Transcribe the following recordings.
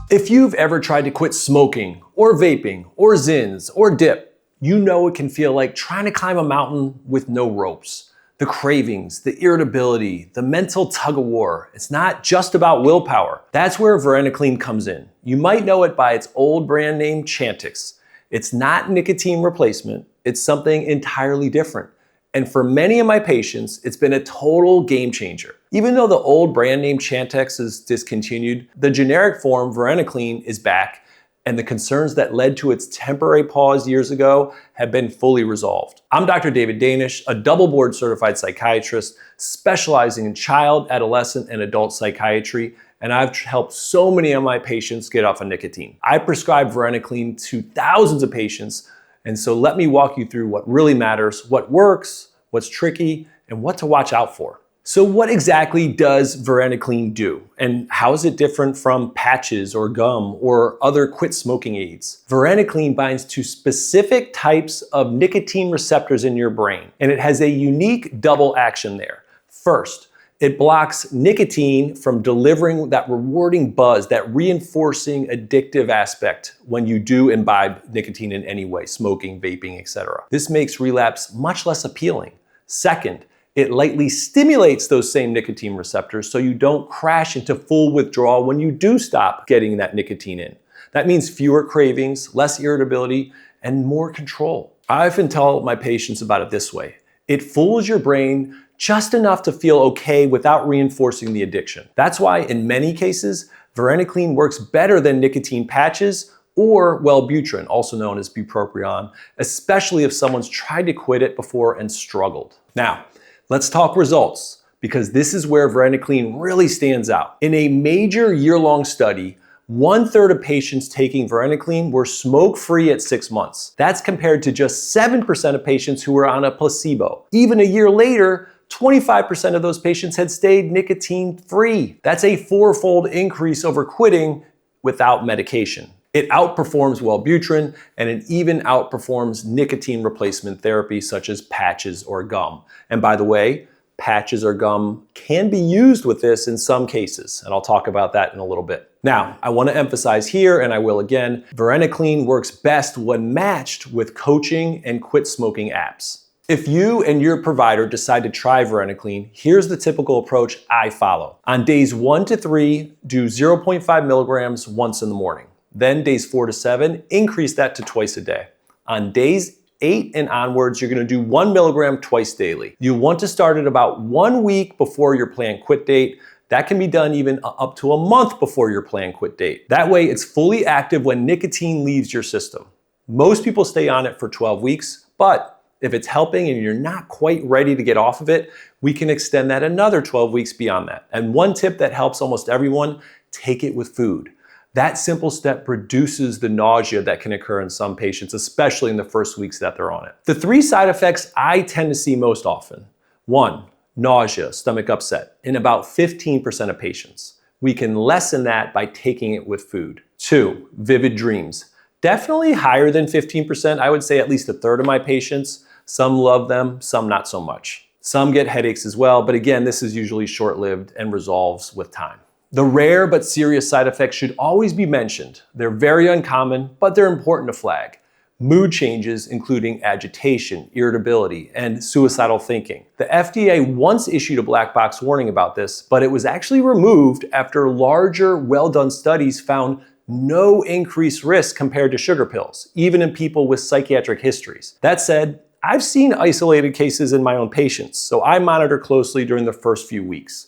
If you've ever tried to quit smoking, or vaping, or zins, or dip, you know it can feel like trying to climb a mountain with no ropes. The cravings, the irritability, the mental tug-of-war. It's not just about willpower. That's where Varenicline comes in. You might know it by its old brand name, Chantix. It's not nicotine replacement. It's something entirely different. And for many of my patients, it's been a total game changer. Even though the old brand name Chantix is discontinued, the generic form Varenicline is back, and the concerns that led to its temporary pause years ago have been fully resolved. I'm Dr. David Danish, a double board certified psychiatrist specializing in child, adolescent, and adult psychiatry, and I've helped so many of my patients get off of nicotine. I prescribe Varenicline to thousands of patients, and so let me walk you through what really matters, what works, what's tricky, and what to watch out for. So what exactly does Varenicline do? And how is it different from patches or gum or other quit smoking aids? Varenicline binds to specific types of nicotine receptors in your brain, and it has a unique double action there. First, it blocks nicotine from delivering that rewarding buzz, that reinforcing addictive aspect when you do imbibe nicotine in any way, smoking, vaping, etc. This makes relapse much less appealing. Second, it lightly stimulates those same nicotine receptors so you don't crash into full withdrawal when you do stop getting that nicotine in. That means fewer cravings, less irritability, and more control. I often tell my patients about it this way. It fools your brain just enough to feel okay without reinforcing the addiction. That's why in many cases, Varenicline works better than nicotine patches or Wellbutrin, also known as bupropion, especially if someone's tried to quit it before and struggled. Now, let's talk results, because this is where Varenicline really stands out. In a major year-long study, 1/3 of patients taking Varenicline were smoke-free at 6 months. That's compared to just 7% of patients who were on a placebo. Even a year later, 25% of those patients had stayed nicotine-free. That's a 4-fold increase over quitting without medication. It outperforms Wellbutrin, and it even outperforms nicotine replacement therapy such as patches or gum. And by the way, patches or gum can be used with this in some cases, and I'll talk about that in a little bit. Now, I want to emphasize here, and I will again, Varenicline works best when matched with coaching and quit smoking apps. If you and your provider decide to try Varenicline, here's the typical approach I follow. On days 1 to 3, do 0.5 milligrams once in the morning. Then days 4 to 7, increase that to twice a day. On days 8 and onwards, you're gonna do 1 milligram twice daily. You want to start at about 1 week before your planned quit date. That can be done even up to a month before your planned quit date. That way, it's fully active when nicotine leaves your system. Most people stay on it for 12 weeks, but if it's helping and you're not quite ready to get off of it, we can extend that another 12 weeks beyond that. And one tip that helps almost everyone, take it with food. That simple step reduces the nausea that can occur in some patients, especially in the first weeks that they're on it. The 3 side effects I tend to see most often. 1, nausea, stomach upset, in about 15% of patients. We can lessen that by taking it with food. 2, vivid dreams. Definitely higher than 15%. I would say at least 1/3 of my patients. Some love them, some not so much. Some get headaches as well, but again, this is usually short-lived and resolves with time. The rare but serious side effects should always be mentioned. They're very uncommon, but they're important to flag. Mood changes, including agitation, irritability, and suicidal thinking. The FDA once issued a black box warning about this, but it was actually removed after larger, well-done studies found no increased risk compared to sugar pills, even in people with psychiatric histories. That said, I've seen isolated cases in my own patients, so I monitor closely during the first few weeks.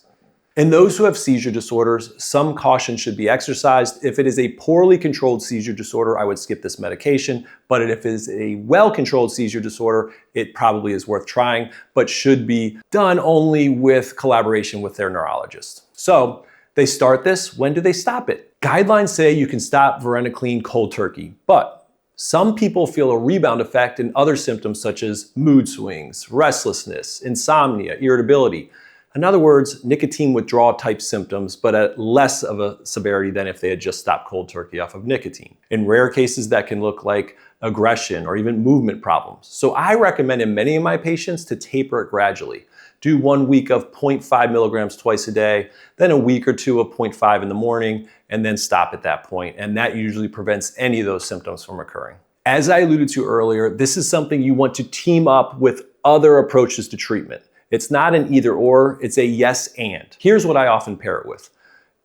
In those who have seizure disorders, some caution should be exercised. If it is a poorly controlled seizure disorder, I would skip this medication, but if it is a well-controlled seizure disorder, it probably is worth trying, but should be done only with collaboration with their neurologist. So, they start this, when do they stop it? Guidelines say you can stop Varenicline cold turkey, but some people feel a rebound effect in other symptoms such as mood swings, restlessness, insomnia, irritability. In other words, nicotine withdrawal type symptoms, but at less of a severity than if they had just stopped cold turkey off of nicotine. In rare cases, that can look like aggression or even movement problems. So I recommend in many of my patients to taper it gradually. Do 1 week of 0.5 milligrams twice a day, then a week or two of 0.5 in the morning, and then stop at that point. And that usually prevents any of those symptoms from occurring. As I alluded to earlier, this is something you want to team up with other approaches to treatment. It's not an either or, it's a yes and. Here's what I often pair it with.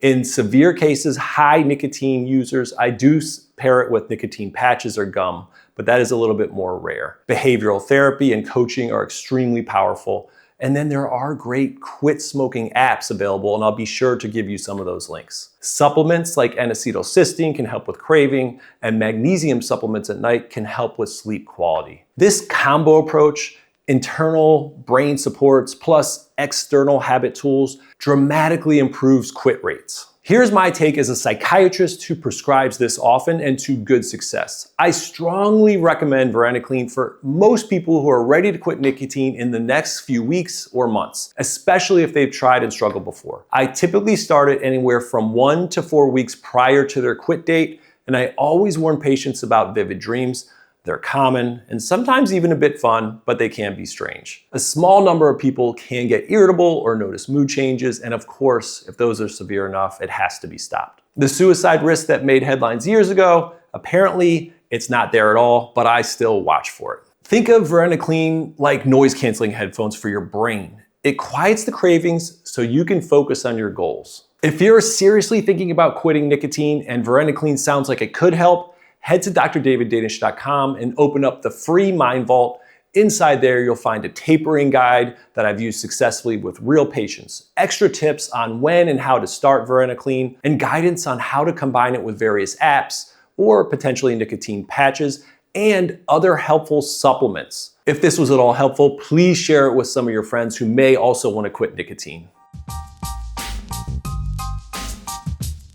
In severe cases, high nicotine users, I do pair it with nicotine patches or gum, but that is a little bit more rare. Behavioral therapy and coaching are extremely powerful. And then there are great quit smoking apps available, and I'll be sure to give you some of those links. Supplements like N-acetylcysteine can help with craving, and magnesium supplements at night can help with sleep quality. This combo approach, internal brain supports plus external habit tools, dramatically improves quit rates. Here's my take as a psychiatrist who prescribes this often and to good success. I strongly recommend Varenicline for most people who are ready to quit nicotine in the next few weeks or months, especially if they've tried and struggled before. I typically start it anywhere from 1 to 4 weeks prior to their quit date, and I always warn patients about vivid dreams. They're common and sometimes even a bit fun, but they can be strange. A small number of people can get irritable or notice mood changes, and of course, if those are severe enough, it has to be stopped. The suicide risk that made headlines years ago, apparently it's not there at all, but I still watch for it. Think of Varenicline like noise-canceling headphones for your brain. It quiets the cravings so you can focus on your goals. If you're seriously thinking about quitting nicotine and Varenicline sounds like it could help, head to drdaviddanish.com and open up the free Mind Vault. Inside there, you'll find a tapering guide that I've used successfully with real patients, extra tips on when and how to start Varenicline, and guidance on how to combine it with various apps or potentially nicotine patches and other helpful supplements. If this was at all helpful, please share it with some of your friends who may also want to quit nicotine.